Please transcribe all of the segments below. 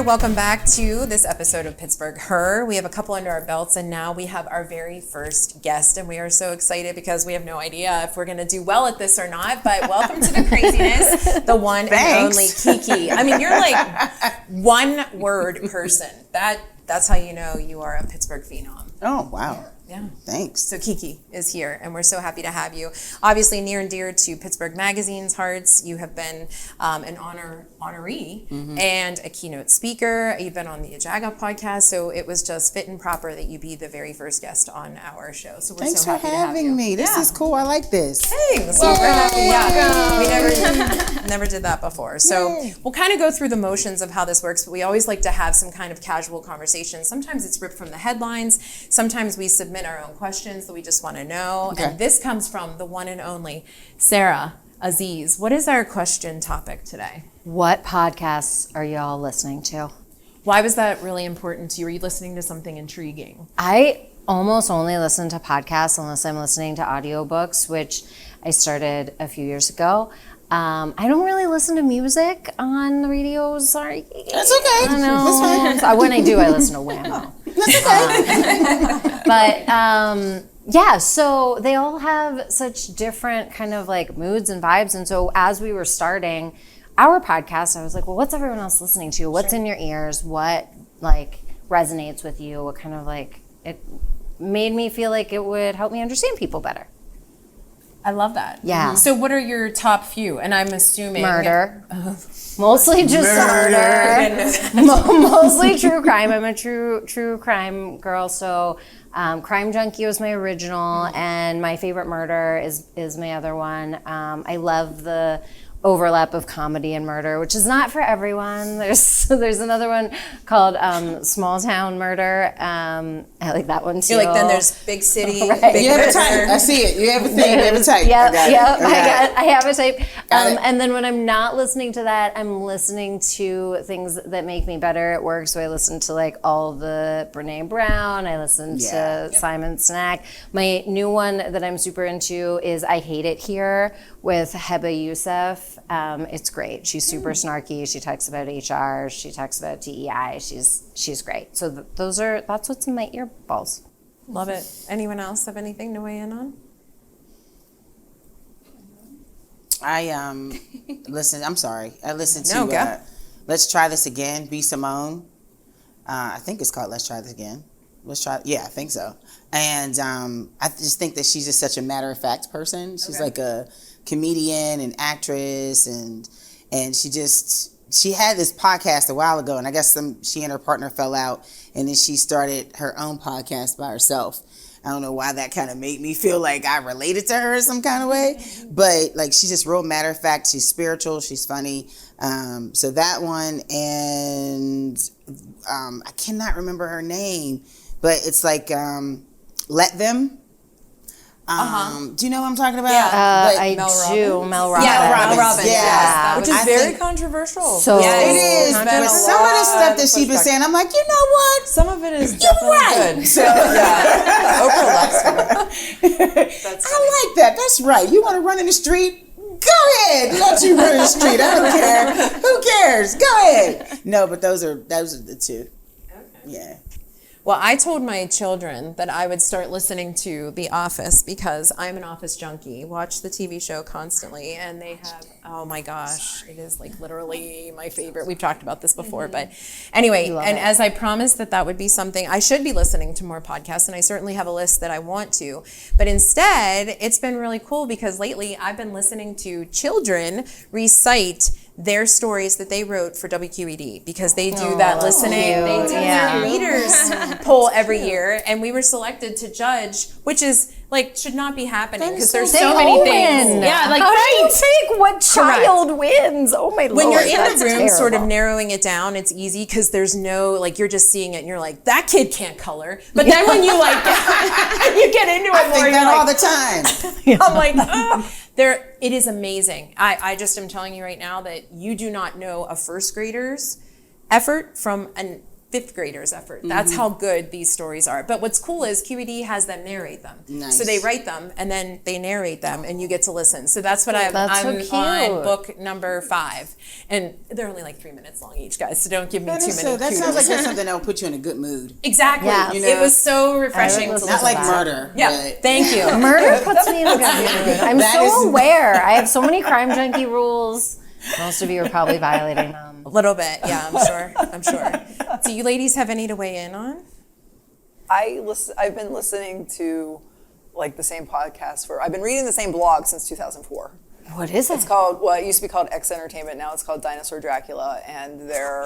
there. Welcome back to this episode of Pittsburgh Her. We have a couple under our belts, and now we have our very first guest, and we are so excited because we have no idea if we're going to do well at this or not, but welcome to the craziness, the one and only Kiki. I mean, you're like one word person. That's how you know you are a Pittsburgh phenom. Oh, wow. Yeah. Thanks. So Kiki is here, and we're so happy to have you. Obviously near and dear to Pittsburgh Magazine's hearts. You have been an honoree and a keynote speaker. You've been on the Jagoff podcast, so it was just fit and proper that you be the very first guest on our show. So we're Thanks so happy for to have having you. me. This is cool. I like this. Thanks. We never did that before. So we'll kind of go through the motions of how this works, but we always like to have some kind of casual conversation. Sometimes it's ripped from the headlines. Sometimes we submit our own questions that we just want to know. Okay. And this comes from the one and only Sarah Aziz. What is our question topic today? What podcasts are y'all listening to? Why was that really important to you? Were you listening to something intriguing? I almost only listen to podcasts unless I'm listening to audiobooks, which I started a few years ago. I don't really listen to music on the radio. Sorry. That's okay. I know. So when I do, I listen to Whammo. Yeah, so they all have such different kind of like moods and vibes. And so as we were starting our podcast, I was like, well, what's everyone else listening to? What's in your ears? What like resonates with you? What kind of like, it made me feel like it would help me understand people better. I love that. Yeah. So what are your top few? And I'm assuming murder. Mostly just murder. Mostly true crime. I'm a true crime girl. So Crime Junkie was my original, and my favorite murder is my other one. I love the overlap of comedy and murder, which is not for everyone. There's another one called Small Town Murder. I like that one too. You're like, then there's Big City. Right. Big You have a type. I see it. You have a thing. You have a type. I have a type. And then when I'm not listening to that, I'm listening to things that make me better at work. So I listen to like all the Brene Brown. I listen to Simon Sinek. My new one that I'm super into is I Hate It Here with Heba Youssef. It's great. She's super snarky. She talks about HR. She talks about DEI. She's great. So that's what's in my earballs. Love it. Anyone else have anything to weigh in on? I listen. I'm sorry. I listened to Let's Try This Again. B. Simone. I think it's called Let's Try This Again. Yeah, I think so. And I just think that she's just such a matter of fact person. She's like a comedian and actress, and she had this podcast a while ago, and I guess she and her partner fell out, and then she started her own podcast by herself. I don't know why that kind of made me feel like I related to her in some kind of way, but like she's just real matter of fact. She's spiritual. She's funny. So that one, and I cannot remember her name, but it's like Let Them. Do you know what I'm talking about? Yeah, I do. Mel Robbins. Yeah, Mel Robbins. Yeah. Which is very controversial. So it is, but some of the stuff that she's been saying, I'm like, you know what? Some of it is definitely good. So, Oprah loves her. I like that. That's right. You want to run in the street? Go ahead. Let you run in the street. I don't care. Who cares? Go ahead. No, but those are the two. Okay. Yeah. Well, I told my children that I would start listening to The Office because I'm an Office junkie. Watch the TV show constantly, and they have, oh my gosh, it is like literally my favorite. We've talked about this before, but anyway, and as I promised that would be something, I should be listening to more podcasts, and I certainly have a list that I want to, but instead, it's been really cool because lately I've been listening to children recite their stories that they wrote for WQED because they do that listening. They do their readers poll every year, and we were selected to judge, which is like should not be happening because there's so many things. Yeah, like how do you pick what child wins? Oh my Lord! When you're in the room, sort of narrowing it down, it's easy because there's no like you're just seeing it and you're like that kid can't color. But then when you like you get into it more, you're like all the time. I'm like. It is amazing. I just am telling you right now that you do not know a first grader's effort from an fifth graders' effort. That's how good these stories are. But what's cool is QED has them narrate them. Nice. So they write them and then they narrate them and you get to listen. So that's what I'm so cute. on book number 5. And they're only like 3 minutes long each, guys. So don't give me too many That sounds kudos. like that's something that will put you in a good mood. Exactly. Yeah. You know? It was so refreshing to listen listen Not to like that. murder. Yeah, but- thank you. Murder puts me in a good mood. I'm That so is- aware. I have so many crime junkie rules. Most of you are probably violating them. A little bit, yeah, I'm sure. Do you ladies have any to weigh in on? I've been listening to like the same podcast I've been reading the same blog since 2004. What is it? It's called, it used to be called X Entertainment, now it's called Dinosaur Dracula, and their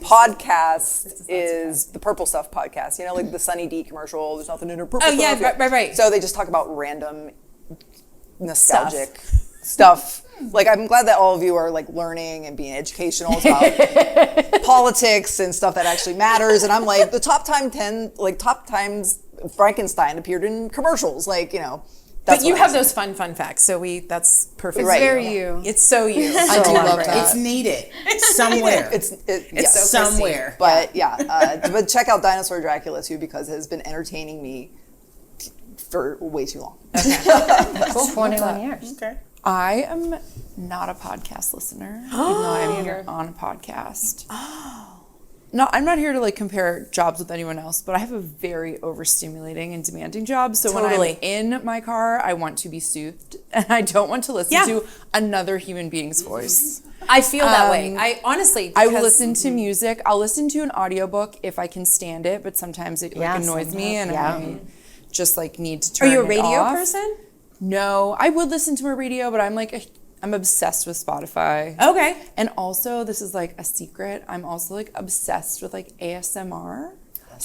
podcast is the Purple Stuff podcast. You know, like the Sunny D commercial, there's nothing in her purple Oh, yeah, stuff. right. So they just talk about random nostalgic stuff. Like, I'm glad that all of you are like learning and being educational about politics and stuff that actually matters. And I'm like, the top times Frankenstein appeared in commercials. Like, you know, that's But you what have I'm those fun facts, so that's perfect. Right. Very you. It's so you. I do love that. It's needed somewhere. It's so somewhere. But but check out Dinosaur Dracula too, because it has been entertaining me for way too long. 21 years. Okay. I am not a podcast listener, even though I'm here on a podcast. No, I'm not here to like compare jobs with anyone else, but I have a very overstimulating and demanding job. So when I'm in my car, I want to be soothed, and I don't want to listen to another human being's voice. I feel that way. I honestly, I will listen to music. I'll listen to an audiobook if I can stand it, but sometimes it like annoys me, and I just like need to Are turn you a it radio off. person? No, I would listen to a radio, but I'm obsessed with Spotify. Okay. And also, this is like a secret, I'm also like obsessed with like ASMR.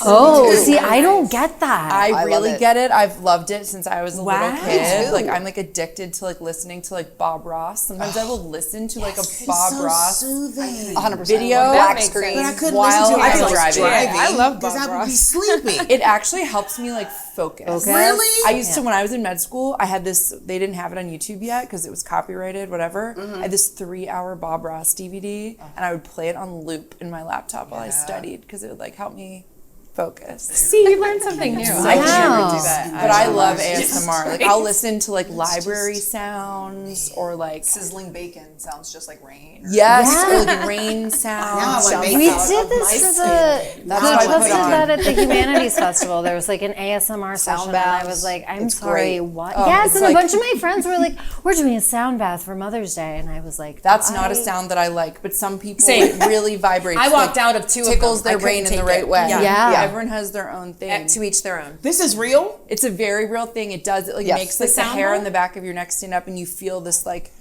Oh, see, I don't get that. I love really it. get it. I've loved it since I was a little Wow. kid. Me Like too. I'm like addicted to like listening to like Bob Ross. Sometimes I will listen to like a It's Bob so Ross. soothing. 100%. Video. Black That makes screen. But I couldn't While listen to it I'm while I was driving. driving. I love because Bob I would be Ross. sleeping. It actually helps me like focus. Really? I used to, when I was in med school, I had this, they didn't have it on YouTube yet because it was copyrighted, whatever. I had this 3-hour Bob Ross DVD and I would play it on loop in my laptop while I studied because it would like help me focus. See, you learned something new. I could never do that. But I love ASMR. Like I'll listen to like library sounds or like Sizzling bacon sounds just like rain. yes, or like rain sounds. Now I want We makeup. did this for the That's what I put posted on. that at the Humanities Festival. There was like an ASMR session, and I baths. was like, I'm It's sorry, great. what? Oh, Yes, it's and like- a bunch of my friends were like, we're doing a sound bath for Mother's Day, and I was like, That's not a sound that I like, but some people Same. it really vibrates. I walked like, out of 2 of them. tickles I their couldn't brain in the take right it. way. Yeah. Everyone has their own thing. To each their own. This is real? It's a very real thing. It does. It like Yes. makes like The the sound hair bowl? on the back of your neck stand up, and you feel this like,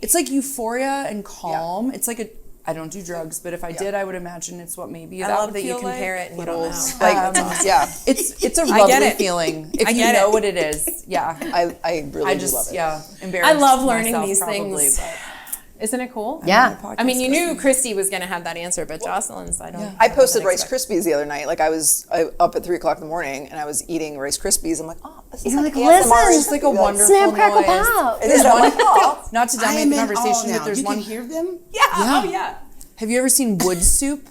it's like euphoria and calm. It's like a. I don't do drugs, but if I did, I would imagine it's what maybe I that love would that you feel compare like. it and you don't know. Like, It's a I lovely get it. feeling if I you get know it. what it is. Yeah. I really I do just love it. embarrassed. I love learning myself these probably, things. but- Isn't it cool? Yeah. I mean, you knew Christy was going to have that answer, but Jocelyn's, I don't. I posted Rice Krispies the other night. Like I was up at 3 o'clock in the morning and I was eating Rice Krispies. I'm like, oh, this is You're like like, ASMR. listen, It's like a wonderful snap, crackle, noise. pop. It is. I'm like, oh. Not to I dominate am the in conversation, awe but there's now. one. You can hear them? Yeah. Oh, yeah. Have you ever seen wood soup?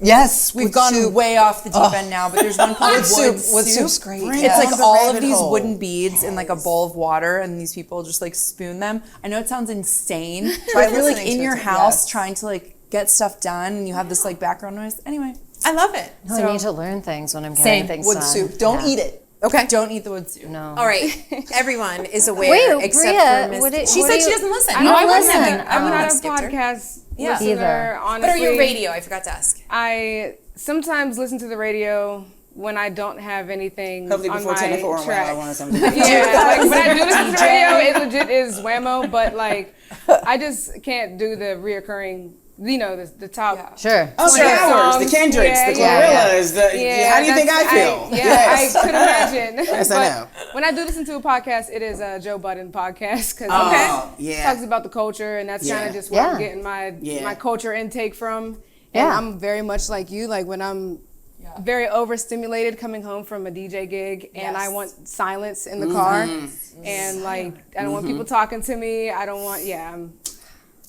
Yes, We've wood gone soup. way off the deep end now, but there's one called Wood soup. wood Wood soup. soup's great. Bring It's Yeah. like Down the all of rabbit these hole. wooden beads in like a bowl of water, and these people just like spoon them. I know it sounds insane, Try but if you're like listening in to your it, house yes. trying to like get stuff done, and you have this like background noise. Anyway, I love it. No, I need to learn things when I'm getting Same. things Wood done. soup. Don't Yeah. eat it. Okay. don't eat the wood soup. No. All right. Everyone is aware Wait, except Bria, for Miss. what She what said do she you- doesn't listen. You don't I listen. wasn't. I'm Oh. not a a skipped her. podcast Yeah. listener. Either. Honestly, But are you radio? I forgot to ask. I sometimes listen to the radio when I don't have anything Hopefully on before my 10 to 4 track. I want something. Yeah, like when I do listen to the radio, it legit is whammo, but like I just can't do the reoccurring, you know, the top. Sure. Oh, the Sure. Howards, the Kendricks, the Yeah. Gorillas. How do you think I feel? Yes. I could imagine. Yes, I But know. when I do listen to a podcast, it is a Joe Budden podcast because yeah. talks about the culture, and that's kind Yeah. of just where Yeah. I'm getting my Yeah. my culture intake from. And Yeah. I'm very much like you. Like when I'm very overstimulated coming home from a DJ gig, and I want silence in the car, and like I don't want people talking to me. I don't want. I'm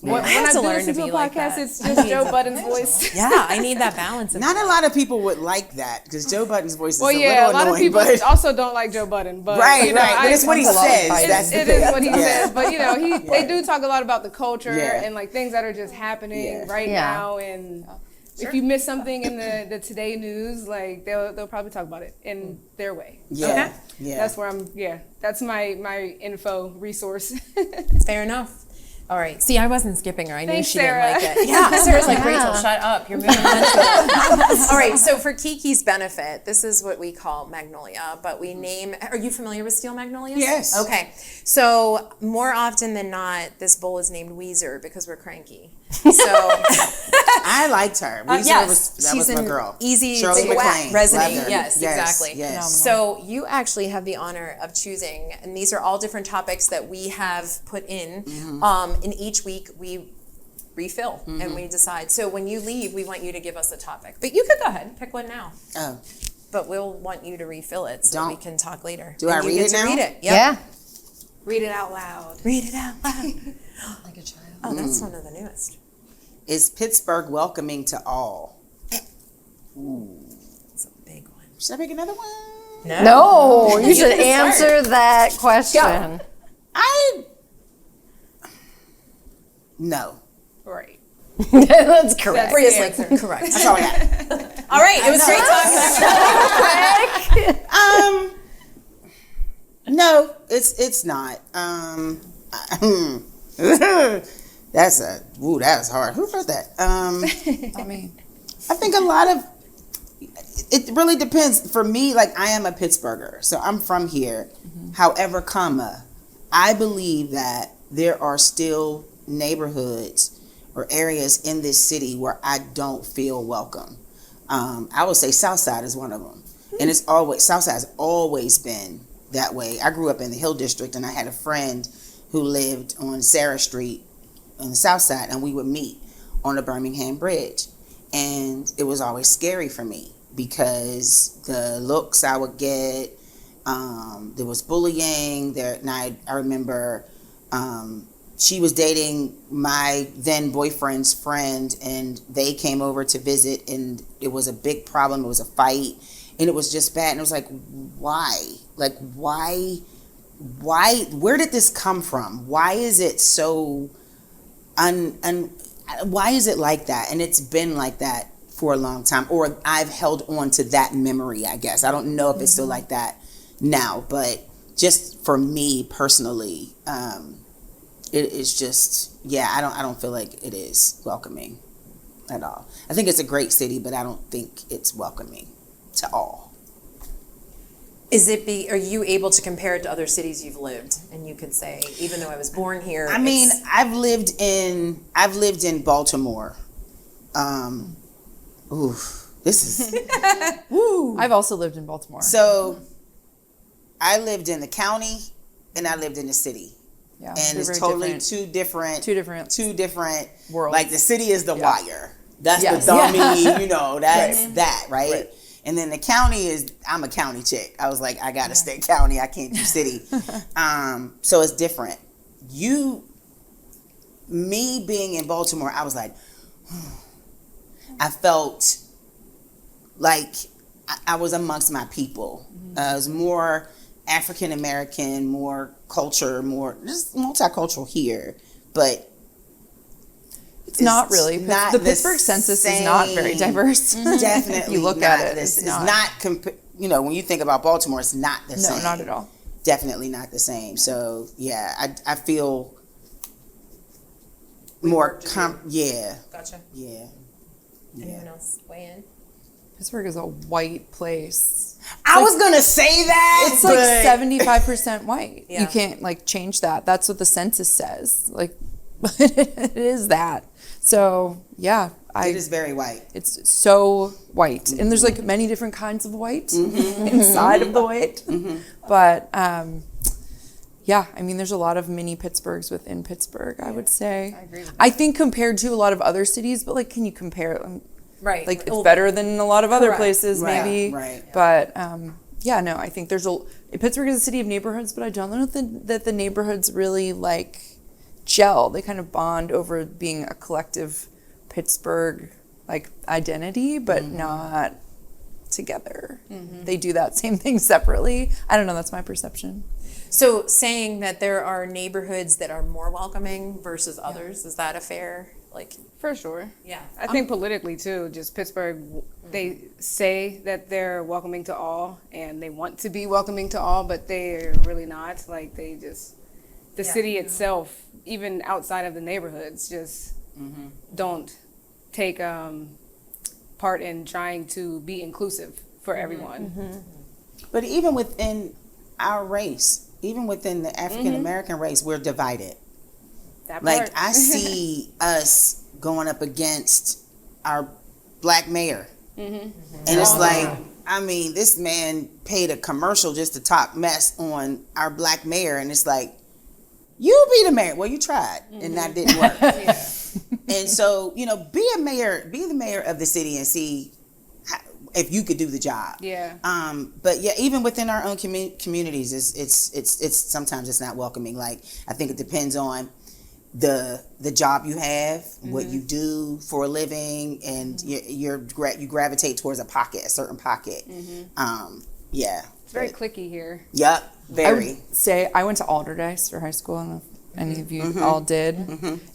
When I have I to do learn listen to to a be like podcast, that. it's just Joe Budden's voice. Yeah, I need that balance. Not a lot of people would like that because Joe Budden's voice is Well, a yeah, a little lot annoying. of people but also don't like Joe Budden. But right, you know, right. But it's what he That's a lot of says. fighting. That's the It thing. is what he Yeah. says, but you know, they do talk a lot about the culture Yeah. and like things that are just happening Yeah. right Yeah. now. And if you miss something in the today news, like they'll probably talk about it in their way. Yeah. Okay. Yeah. That's where that's my info resource. Fair enough. All right. See, I wasn't skipping her. I knew Thanks, she Sarah. didn't like it. Yeah, Sarah's like, Rachel, shut up. You're moving on to it. All right. So for Kiki's benefit, this is what we call Magnolia, but we name. Are you familiar with steel magnolias? Yes. Okay. So more often than not, this bowl is named Weezer because we're cranky. So I liked her. Weezer yes, that she's was my an girl. easy Shirley to MacLaine. resonate. Loved her. Yes, exactly. Yes. So you actually have the honor of choosing, and these are all different topics that we have put in. In each week, we refill and we decide. So when you leave, we want you to give us a topic. But you could go ahead and pick one now. Oh. But we'll want you to refill it so we can talk later. Do And I you read get it to now? Read it. Yep. Yeah. Read it out loud. Read it out loud. Like a child. Oh, that's one of the newest. Is Pittsburgh welcoming to all? It's a big one. Should I pick another one? No, you should answer that question. No. Right. That's correct. Bria's like, correct. That's all I got. All right, it was great talking. No, it's not. That was hard. Who wrote that? I mean, I think a lot of it really depends. For me, like I am a Pittsburgher, so I'm from here. However, I believe that there are still neighborhoods or areas in this city where I don't feel welcome. I would say Southside is one of them, and Southside has always been that way. I grew up in the Hill District, and I had a friend who lived on Sarah Street on the South Side, and we would meet on the Birmingham Bridge, and it was always scary for me because the looks I would get, there was bullying there, and I remember she was dating my then boyfriend's friend, and they came over to visit, and it was a big problem. It was a fight, and it was just bad, and it was like, why? Like, why, where did this come from? Why is it so why is it like that? And it's been like that for a long time, or I've held on to that memory, I guess. I don't know if it's still like that now, but just for me personally, it is just, I don't feel like it is welcoming at all. I think it's a great city, but I don't think it's welcoming to all. Are you able to compare it to other cities you've lived? And you could say, even though I was born here. I mean, I've lived in Baltimore. This is I've also lived in Baltimore. so. I lived in the county and I lived in the city, Yeah, and they're it's very totally different. two Two different worlds. Like the city is the wire. That's Yes. the dummy. That's that, right? Right. And then the county is, I'm a county chick. I was like, I gotta stay county. I can't do city. So it's different. Me being in Baltimore, I was like, I felt like I was amongst my people. It was more African American, more culture, more just multicultural here, but It's not really. not The the Pittsburgh census is not very same. diverse. Definitely, If you look not at it, this. it's It's not. not. When you think about Baltimore, it's not the No, same. not at all. Definitely not the same. So I feel more. Gotcha. Yeah. Anyone else weigh in? Pittsburgh is a white place. I was gonna say that. It's like 75% white. Yeah. You can't change that. That's what the census says. It is that. So it is very white. it's so white, and there's many different kinds of white inside of the white. But I mean, there's a lot of mini Pittsburghs within Pittsburgh. I would say. I agree with that. I think compared to a lot of other cities, but can you compare it? Right. It's better than a lot of other Correct. places, Right, maybe. right. But no, I think Pittsburgh is a city of neighborhoods, but I don't know that the neighborhoods really gel. They kind of bond over being a collective Pittsburgh like identity, but not together. They do that same thing separately. I don't know, that's my perception. So saying that there are neighborhoods that are more welcoming versus others, is that a fair, like? For sure. Yeah. I think politically too, just Pittsburgh, they say that they're welcoming to all and they want to be welcoming to all, but they're really not. Like they just, the city itself, even outside of the neighborhoods, just don't take part in trying to be inclusive for everyone. But even within our race, even within the African American race, we're divided. That Like part. I see us going up against our black mayor, and it's like, I mean, this man paid a commercial just to talk mess on our black mayor, and it's like, you be the mayor. Well, you tried, and that didn't work. And so, you know, be the mayor of the city and see if you could do the job. Yeah. But yeah, even within our own communities, it's sometimes it's not welcoming. Like I think it depends on the job you have, what you do for a living, and you gravitate towards a certain pocket. Yeah. It's very cliquey here. Yep. I Very. would say I went to Alderdice for high school. I don't know if any of you all did.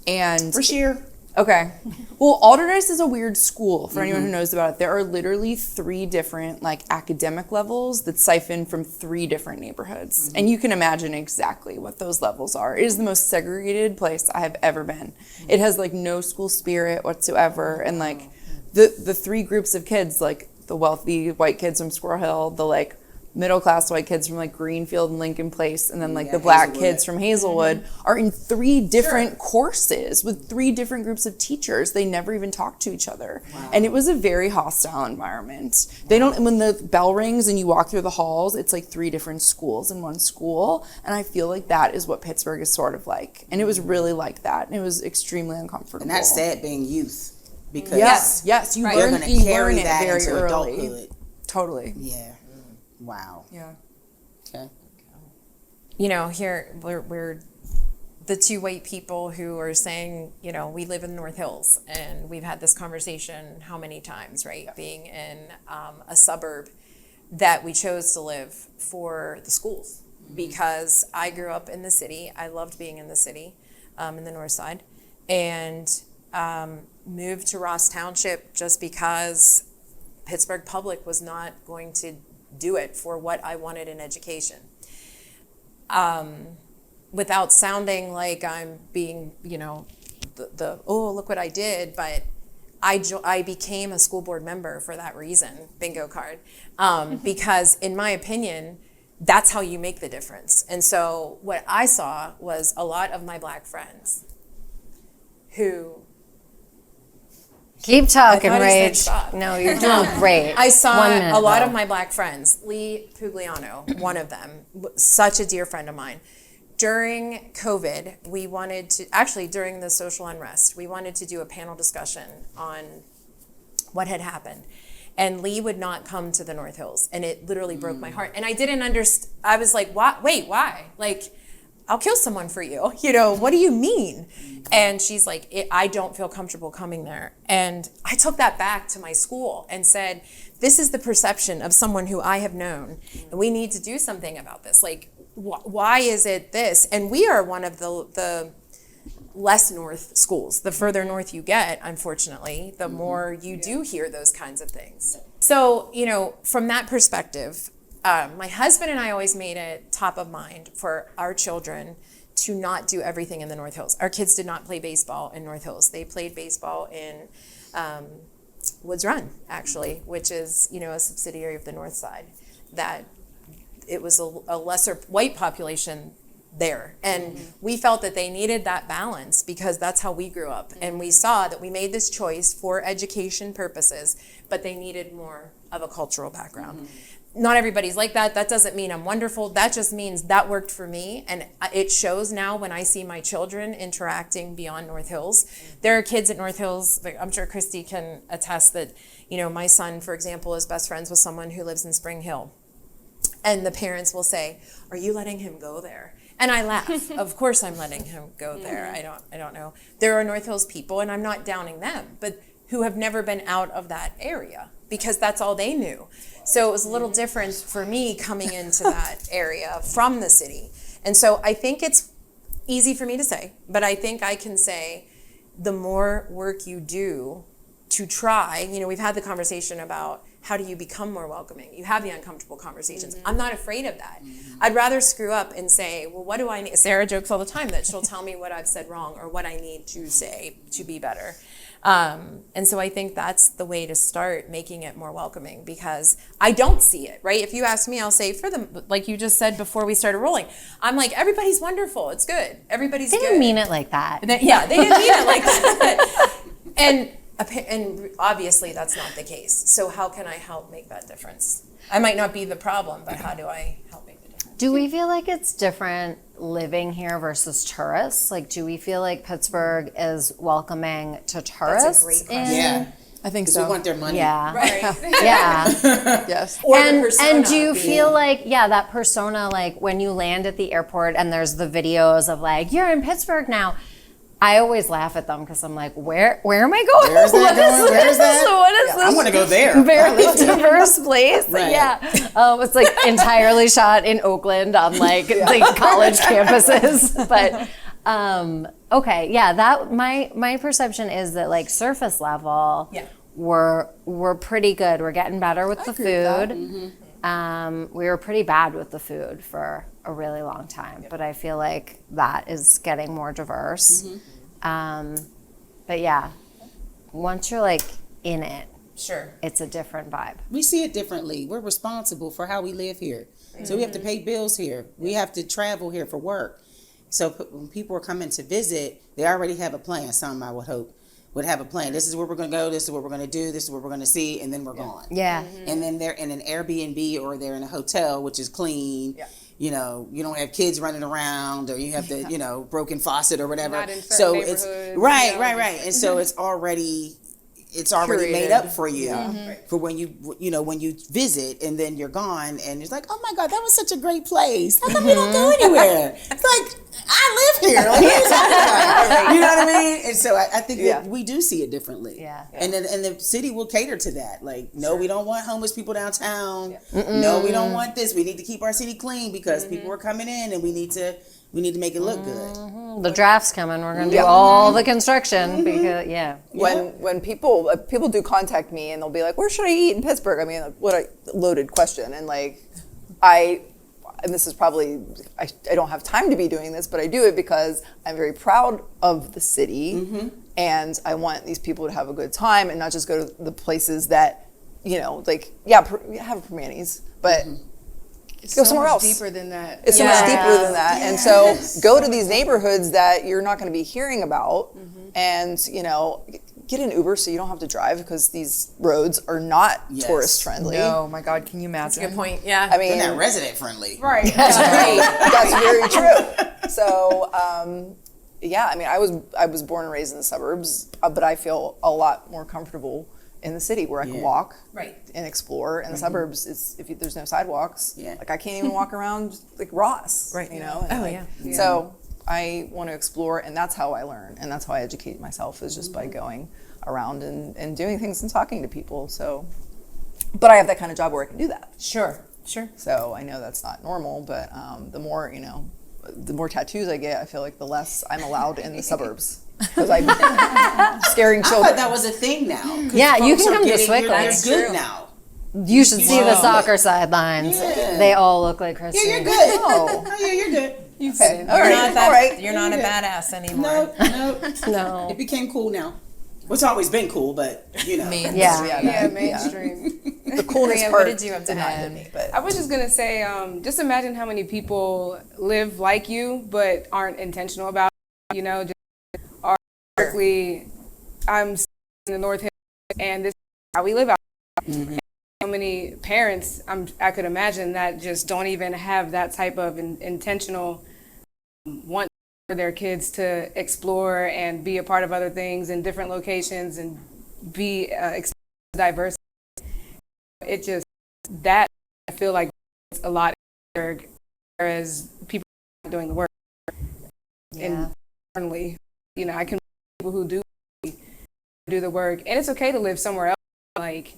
And For sure. okay. Well, Alderdice is a weird school for anyone who knows about it. There are literally 3 different like academic levels that siphon from 3 different neighborhoods. And you can imagine exactly what those levels are. It is the most segregated place I have ever been. It has like no school spirit whatsoever. And like the 3 groups of kids, like the wealthy white kids from Squirrel Hill, the like middle class white kids from like Greenfield and Lincoln Place, and then like the black Hazelwood. kids from Hazelwood are in 3 different courses with 3 different groups of teachers. They never even talk to each other. And it was a very hostile environment. They don't, when the bell rings and you walk through the halls, it's like 3 different schools in one school. And I feel like that is what Pittsburgh is sort of like. And it was really like that. And it was extremely uncomfortable. And that's sad being youth, because Yes, you you're learn, going to you carry learn it that very into early. adulthood. Totally. Yeah. Wow. Yeah. Okay. You know, here we're the 2 white people who are saying, you know, we live in North Hills, and we've had this conversation how many times, right? Being in a suburb that we chose to live for the schools, because I grew up in the city. I loved being in the city, in the north side, and moved to Ross Township just because Pittsburgh Public was not going to do it for what I wanted in education. Without sounding like I'm being, you know, the oh, look what I did, but I became a school board member for that reason, bingo card, because in my opinion, that's how you make the difference. And so what I saw was a lot of my black friends who Keep talking, I thought he said Rach. stop. No, you're doing great. I saw 1 minute, a lot though. of my black friends. Lee Pugliano, one of them, such a dear friend of mine. During COVID, we wanted to, actually during the social unrest, we wanted to do a panel discussion on what had happened. And Lee would not come to the North Hills, and it literally broke my heart. And I didn't understand, I was like, why? Wait, why? Like, I'll kill someone for you. You know, what do you mean? And she's like, I don't feel comfortable coming there. And I took that back to my school and said, this is the perception of someone who I have known, and we need to do something about this. Like, why is it this? And we are one of the less north schools. The further north you get, unfortunately, the more you do hear those kinds of things. So, you know, from that perspective, my husband and I always made it top of mind for our children to not do everything in the North Hills. Our kids did not play baseball in North Hills. They played baseball in Woods Run, actually, which is, you know, a subsidiary of the North Side. That it was a lesser white population there. And we felt that they needed that balance because that's how we grew up. And we saw that we made this choice for education purposes, but they needed more of a cultural background. Not everybody's like that. That doesn't mean I'm wonderful. That just means that worked for me. And it shows now when I see my children interacting beyond North Hills. There are kids at North Hills, like I'm sure Christy can attest that, you know, my son, for example, is best friends with someone who lives in Spring Hill. And the parents will say, are you letting him go there? And I laugh. Of course I'm letting him go there. I don't know. There are North Hills people, and I'm not downing them, but who have never been out of that area because that's all they knew. So it was a little different for me coming into that area from the city. And so I think it's easy for me to say, but I think I can say the more work you do to try, we've had the conversation about how do you become more welcoming? You have the uncomfortable conversations. I'm not afraid of that. I'd rather screw up and say, well, what do I need? Sarah jokes all the time that she'll tell me what I've said wrong or what I need to say to be better. And so I think that's the way to start making it more welcoming because I don't see it, right? If you ask me, I'll say for them, like you just said before we started rolling, I'm like, everybody's wonderful. It's good. Everybody's good. They didn't mean it like that. Yeah, they didn't mean it like that. And obviously that's not the case. So how can I help make that difference? I might not be the problem, but how do I help make the difference? Do we feel like it's different living here versus tourists? Like, do we feel like Pittsburgh is welcoming to tourists? That's a great question. Yeah. I think Because so. we want their money. Yeah. Right. Yeah. Yes. Or the and persona do you being- feel like, that persona, like when you land at the airport and there's the videos of like, you're in Pittsburgh now. I always laugh at them because I'm like, where am I going? Where's that What going? is Where is this? that? What is this? I want to go there. Very diverse place. Right. Yeah. It's like entirely shot in Oakland on like college campuses. But okay, yeah, that my perception is that like surface level, we're pretty good. We're getting better with the food. We were pretty bad with the food for a really long time, but I feel like that is getting more diverse. But yeah, once you're like in it, Sure. it's a different vibe. We see it differently. We're responsible for how we live here. So we have to pay bills here. We have to travel here for work. So when people are coming to visit, they already have a plan. Some, I would hope, would have a plan. This is where we're going to go. This is what we're going to do. This is what we're going to see. And then we're gone. Yeah. And then they're in an Airbnb or they're in a hotel, which is clean. Yeah. You don't have kids running around or you have the, broken faucit or whatever. Not in certain So it's neighborhoods, right. And so it's already made up for you for when you visit and then you're gone and it's like, oh my God, that was such a great place. How come we don't go anywhere? It's like, I live here. Like, what are you talking about? You know what I mean? And so I think that we do see it differently. Yeah. And the city will cater to that. Like, no, we don't want homeless people downtown. No, we don't want this. We need to keep our city clean because people are coming in and we need to make it look good. The draft's coming. We're going to do all the construction because, When people do contact me and they'll be like, where should I eat in Pittsburgh? I mean, what a loaded question. And like, and this is probably, I don't have time to be doing this, but I do it because I'm very proud of the city and I want these people to have a good time and not just go to the places that, have Permanis, but go somewhere else. Deeper than that. It's so much deeper than that. And so go to these neighborhoods that you're not going to be hearing about and, get an Uber so you don't have to drive because these roads are not tourist friendly. Oh my God, can you imagine? Good point. Yeah. I mean, They're not resident friendly. Right. that's very true. So, I mean, I was born and raised in the suburbs, but I feel a lot more comfortable in the city where I can walk and explore. In the suburbs, there's no sidewalks. Like I can't even walk around like Ross. Right. And So I want to explore, and that's how I learn, and that's how I educate myself is just by going around and doing things and talking to people. So, but I have that kind of job where I can do that. Sure. So I know that's not normal, but the more tattoos I get, I feel like the less I'm allowed in the suburbs because I'm scaring I children. thought that was a thing now. 'Cause Yeah, you folks can are come to getting- Swickle. They're That's good true. now. You should see the Wow. soccer sidelines. Yeah. They all look like Christine. Yeah, you're good. Oh, yeah, you're good. Okay. All right. You're not a good. badass anymore. No. It became cool now. Well, it's always been cool, but Yeah. Yeah, mainstream. The coolness Maria, part what did you have to did not add? hit me, but I was just gonna say, just imagine how many people live like you but aren't intentional about it, just are strictly, I'm in the North Hills and this is how we live out. So many parents, I could imagine that just don't even have that type of intentional want for their kids to explore and be a part of other things in different locations and be diverse. It just, that I feel like it's a lot, whereas people doing the work. Yeah. Internally, I can people who do the work, and it's okay to live somewhere else, like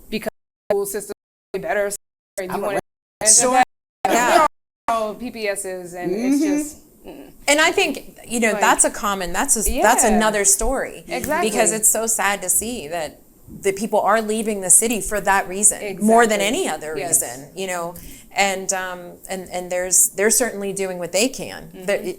because the school system is better. And you want to Sure. Yeah. all PPSs, and it's just. And I think that's that's another story. Exactly. Because it's so sad to see that the people are leaving the city for that reason more than any other reason. And they're certainly doing what they can.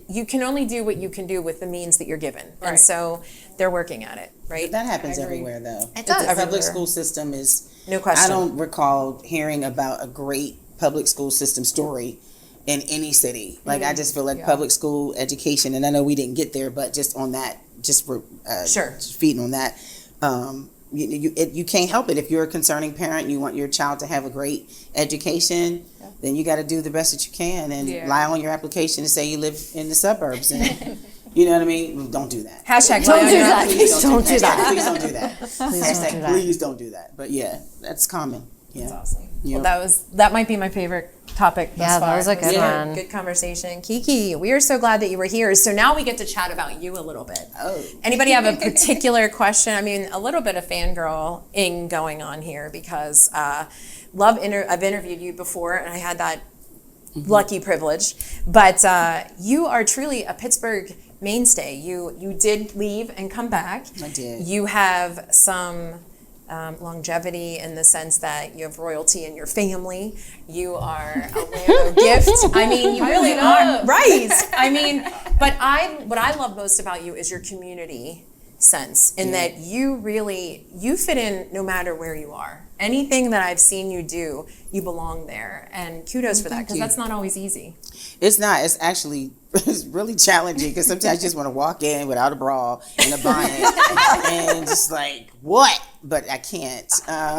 You can only do what you can do with the means that you're given, and so they're working at it. Right. That happens everywhere, though. It does. The public school system is No question. I don't recall hearing about a great public school system story in any city. Like I just feel like public school education, and I know we didn't get there, but just on that, just for feeding on that, you can't help it. If you're a concerning parent, you want your child to have a great education, then you got to do the best that you can and lie on your application and say you live in the suburbs. And you know what I mean? Don't do that. Hashtag Don't do that. Please Don't do that. Please don't do that. Hashtag please don't do that. But yeah, that's common. Yeah. That's awesome. Yep. Well, that might be my favorite topic thus Yeah, far. that was a good one. Good conversation. Kiki, we are so glad that you were here. So now we get to chat about you a little bit. Oh. Anybody have a particular question? I mean, a little bit of fangirling going on here because I've interviewed you before and I had that lucky privilege. But you are truly a Pittsburgh mainstay. You did leave and come back. I did. You have some longevity in the sense that you have royalty in your family. You are a land of gift. I mean, you really are. Right. I mean, but what I love most about you is your community sense in that you fit in no matter where you are. Anything that I've seen you do, you belong there. And kudos for that, because that's not always easy. It's not. It's actually it's really challenging because sometimes you just want to walk in without a bra and a bonnet and just like, what? But I can't.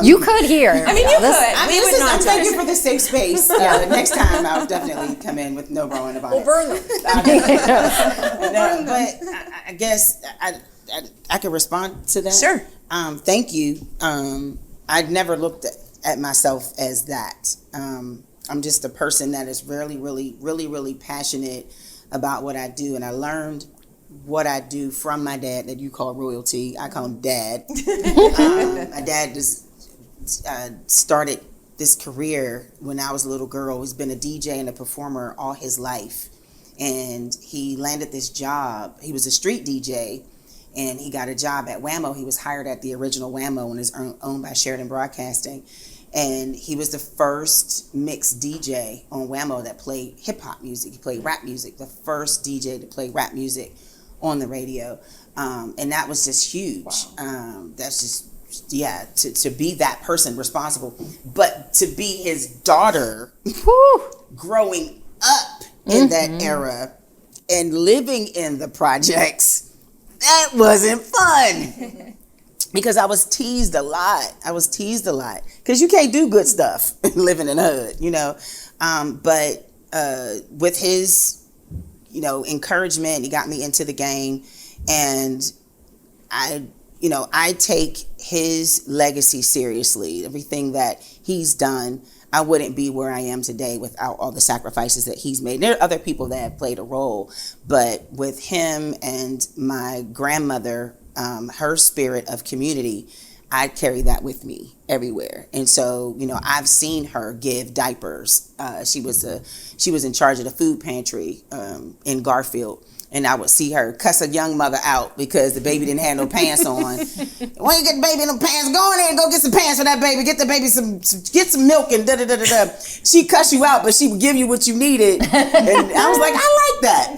You could hear. I mean, you could. We would not Thank judge. you for the safe space. Next time I'll definitely come in with no bra and a bonnet. We'll burn them. No, but I guess I could respond to that. Sure. Thank you. I'd never looked at myself as that. I'm just a person that is really passionate about what I do, and I learned what I do from my dad that you call royalty. I call him Dad. My dad just started this career when I was a little girl. He's been a DJ and a performer all his life, and he landed this job. He was a street DJ. And he got a job at Whammo. He was hired at the original Whammo and is owned by Sheridan Broadcasting. And he was the first mixed DJ on Whammo that played hip hop music. He played rap music, the first DJ to play rap music on the radio. And that was just huge. Wow. That's just, to be that person responsible. But to be his daughter growing up in that era and living in the projects, that wasn't fun because I was teased a lot. Because you can't do good stuff living in the hood, But with his, encouragement, he got me into the game, and I take his legacy seriously. Everything that he's done, I wouldn't be where I am today without all the sacrifices that he's made. There are other people that have played a role, but with him and my grandmother, her spirit of community, I carry that with me everywhere. And so, I've seen her give diapers. She was in charge of the food pantry in Garfield. And I would see her cuss a young mother out because the baby didn't have no pants on. When you get the baby no pants, go in there and go get some pants for that baby. Get the baby get some milk and da-da-da-da-da. She cuss you out, but she would give you what you needed. And I was like, I like that.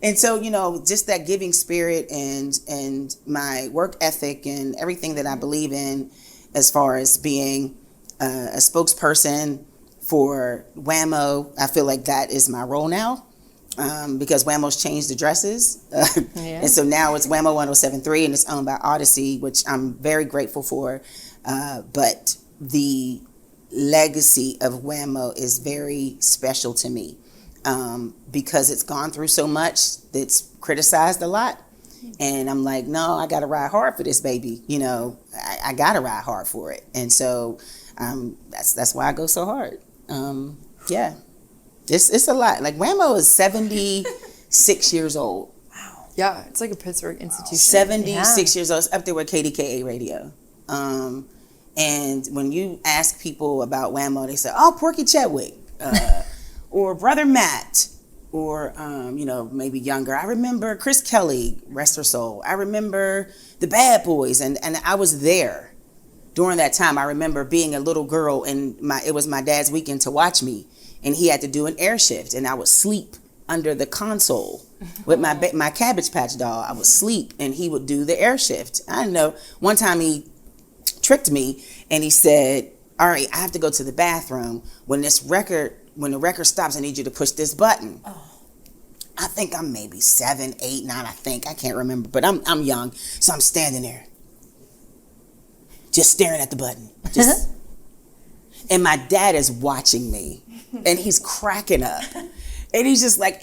And so, just that giving spirit and my work ethic and everything that I believe in as far as being a spokesperson for Whammo, I feel like that is my role now. Because Whammo's changed addresses. And so now it's Whammo 1073 and it's owned by Odyssey, which I'm very grateful for. But the legacy of Whammo is very special to me because it's gone through so much. It's criticized a lot. And I'm like, no, I got to ride hard for this baby. I got to ride hard for it. And so that's why I go so hard. Yeah. It's a lot. Like Whammo is 76 years old. Yeah, it's like a Pittsburgh institution. 76 years old. It's up there with KDKA radio. And when you ask people about Whammo, they say, "Oh, Porky Chadwick, or Brother Matt, or maybe younger. I remember Chris Kelly, rest her soul. I remember the Bad Boys, and I was there during that time. I remember being a little girl, and it was my dad's weekend to watch me, and he had to do an air shift, and I would sleep under the console with my Cabbage Patch doll. I would sleep, and he would do the air shift. I don't know. One time he tricked me, and he said, "All right, I have to go to the bathroom. When the record stops, I need you to push this button." I think I'm maybe 7, 8, 9. I can't remember, but I'm young, so I'm standing there, just staring at the button, and my dad is watching me, and he's cracking up, and he's just like,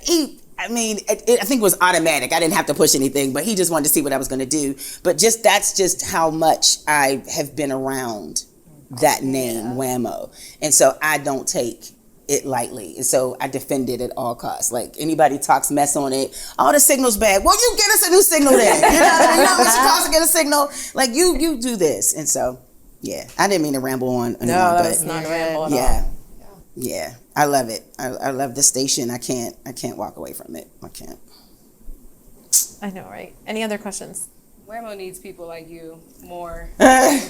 I think it was automatic. I didn't have to push anything, but he just wanted to see what I was going to do. But that's just how much I have been around that name, Whammo, and so I don't take it lightly, and so I defend it at all costs. Like anybody talks mess on it, oh, the signal's bad. Well, you get us a new signal then. You know what it costs to get a signal? Like you do this, and so yeah, I didn't mean to ramble on. No, that was not a ramble at all. Yeah, I love it. I love the station. I can't walk away from it. I can't. I know, right? Any other questions? Whammo needs people like you more,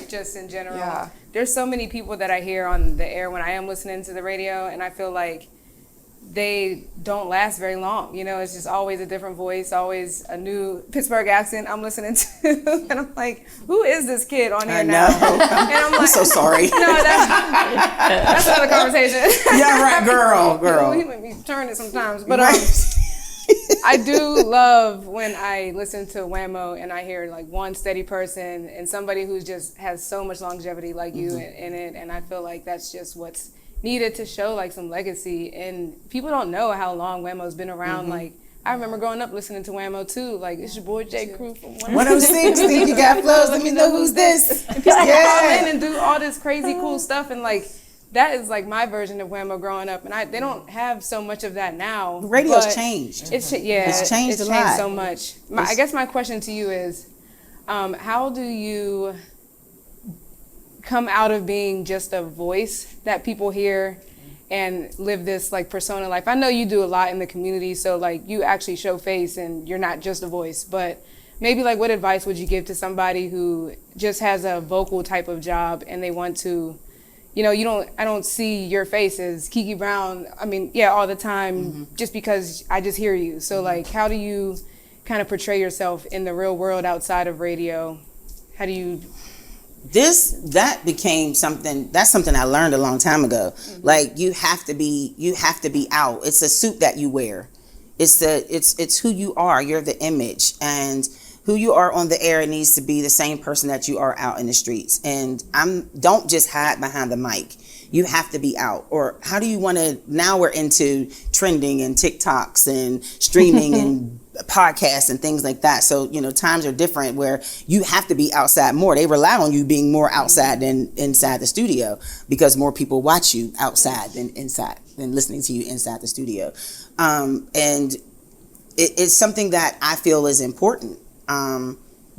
just in general. Yeah. There's so many people that I hear on the air when I am listening to the radio, and I feel like they don't last very long. It's just always a different voice, always a new Pittsburgh accent I'm listening to, and I'm like, who is this kid on here now? And I'm like, I'm so sorry. No, that's another conversation. Yeah, right, girl. He make me turn it sometimes, but I do love when I listen to Whammo and I hear like one steady person and somebody who just has so much longevity like you in it, and I feel like that's just what's needed to show like some legacy. And people don't know how long Whammo's been around. Like I remember growing up listening to Whammo too. Like it's your boy J. Crew from 106. Think you got flows? Let me know who's this. And people call in and do all this crazy cool stuff, and like that is like my version of Whammo growing up, and they don't have so much of that now. Radio's changed. It's changed a lot. So much. I guess my question to you is, how do you come out of being just a voice that people hear and live this like persona life? I know you do a lot in the community, so like you actually show face and you're not just a voice, but maybe like what advice would you give to somebody who just has a vocal type of job and they want to, I don't see your face as Kiki Brown, all the time, just because I just hear you. So like, how do you kind of portray yourself in the real world outside of radio? How do you... That became something I learned a long time ago. Like you have to be out. It's a suit that you wear. It's who you are. You're the image, and who you are on the air needs to be the same person that you are out in the streets. And don't just hide behind the mic. You have to be out. Or how do you want to, now we're into trending and TikToks and streaming and podcasts and things like that. So, times are different where you have to be outside more. They rely on you being more outside than inside the studio because more people watch you outside than listening to you inside the studio. And it's something that I feel is important.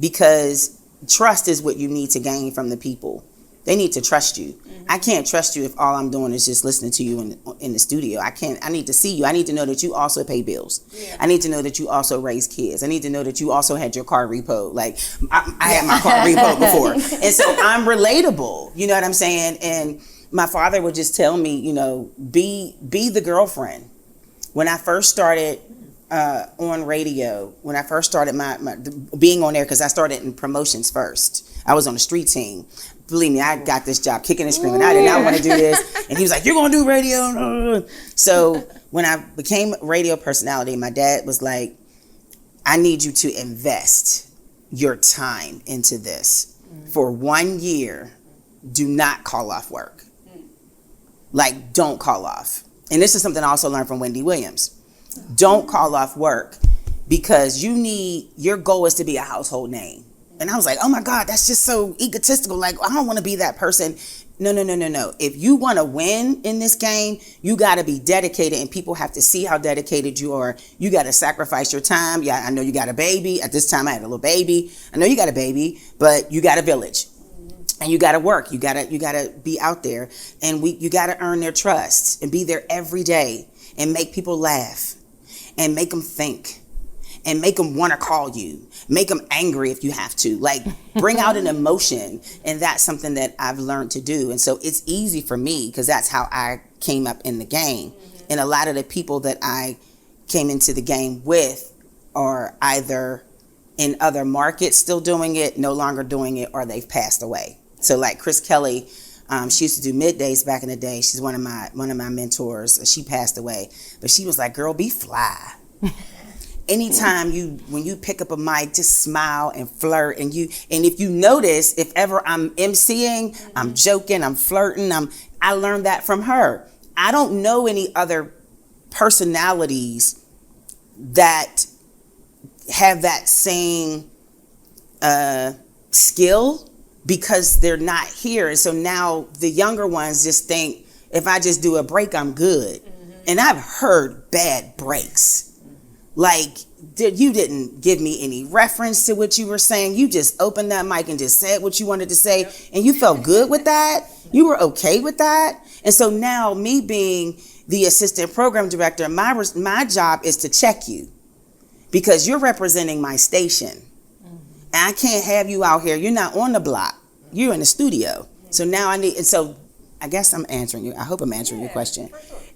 Because trust is what you need to gain from the people. They need to trust you. I can't trust you if all I'm doing is just listening to you in the studio. I need to see you. I need to know that you also pay bills. Yeah. I need to know that you also raise kids. I need to know that you also had your car repoed. Like I had my car repoed before. And so I'm relatable. You know what I'm saying? And my father would just tell me, be the girlfriend. When I first started on radio, when I first started my being on air, because I started in promotions first. I was on the street team. Believe me, I got this job kicking and screaming. I did not want to do this. And he was like, you're going to do radio. So when I became a radio personality, my dad was like, I need you to invest your time into this. For 1 year, do not call off work. Like, don't call off. And this is something I also learned from Wendy Williams. Don't call off work because your goal is to be a household name. And I was like, oh my God, that's just so egotistical. Like, I don't want to be that person. No. If you want to win in this game, you got to be dedicated, and people have to see how dedicated you are. You got to sacrifice your time. Yeah, I know you got a baby. At this time, I had a little baby. I know you got a baby, but you got a village, and you got to work. You got to be out there, and you got to earn their trust and be there every day and make people laugh and make them think. And make them want to call you. Make them angry if you have to. Like, bring out an emotion. And that's something that I've learned to do. And so it's easy for me because that's how I came up in the game. And a lot of the people that I came into the game with are either in other markets still doing it, no longer doing it, or they've passed away. So like Chris Kelly, she used to do middays back in the day. She's one of my mentors. She passed away. But she was like, girl, be fly. Anytime when you pick up a mic, just smile and flirt, and if you notice, if ever I'm emceeing, I'm joking, I'm flirting, I learned that from her. I don't know any other personalities that have that same skill because they're not here. And so now the younger ones just think, if I just do a break, I'm good. And I've heard bad breaks. Like, you didn't give me any reference to what you were saying. You just opened that mic and just said what you wanted to say. And you felt good with that. You were okay with that. And so now, me being the assistant program director, my job is to check you because you're representing my station. And I can't have you out here. You're not on the block. You're in the studio. So now I guess I'm answering you. I hope I'm answering your question.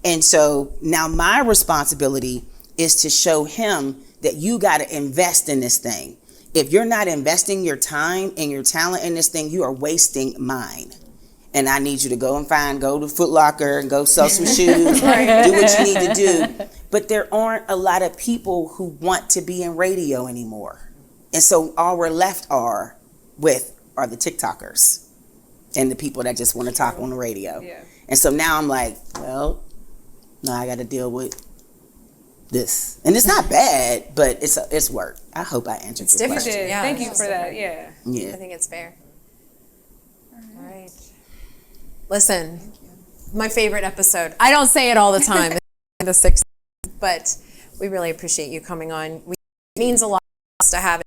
And so now my responsibility is to show him that you got to invest in this thing. If you're not investing your time and your talent in this thing, you are wasting mine. And I need you to go to Foot Locker and go sell some shoes, do what you need to do. But there aren't a lot of people who want to be in radio anymore. And so all we're left are the TikTokers and the people that just want to talk on the radio. Yeah. And so now I'm like, well, now I got to deal with this. And it's not bad, but it's work. I hope I answered your question. Yeah, thank you for that. Yeah. I think it's fair. All right. Listen, my favorite episode. I don't say it all the time. The 6th, but we really appreciate you coming on. It means a lot to us to have it.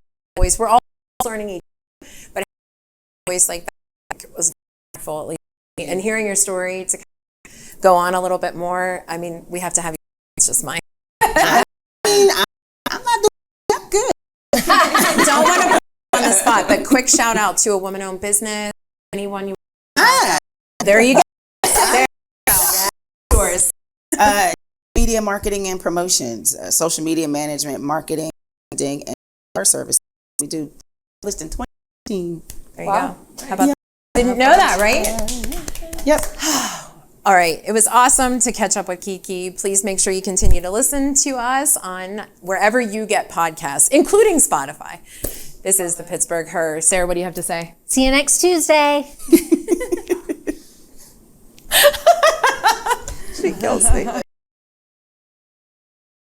We're all learning each other, but always like that was wonderful, at least. And hearing your story to go on a little bit more. I mean, we have to have you. It's just mine. I'm not doing that good. Don't want to put you on the spot, but quick shout out to a woman-owned business. Anyone you there you go. There you go. Yours. Media marketing and promotions, social media management, marketing, and our service. We do list in 2018. There you go. How about didn't know that, right? Yep. All right. It was awesome to catch up with Kiki. Please make sure you continue to listen to us on wherever you get podcasts, including Spotify. This is the Pittsburgh Her. Sarah, what do you have to say? See you next Tuesday. She kills me.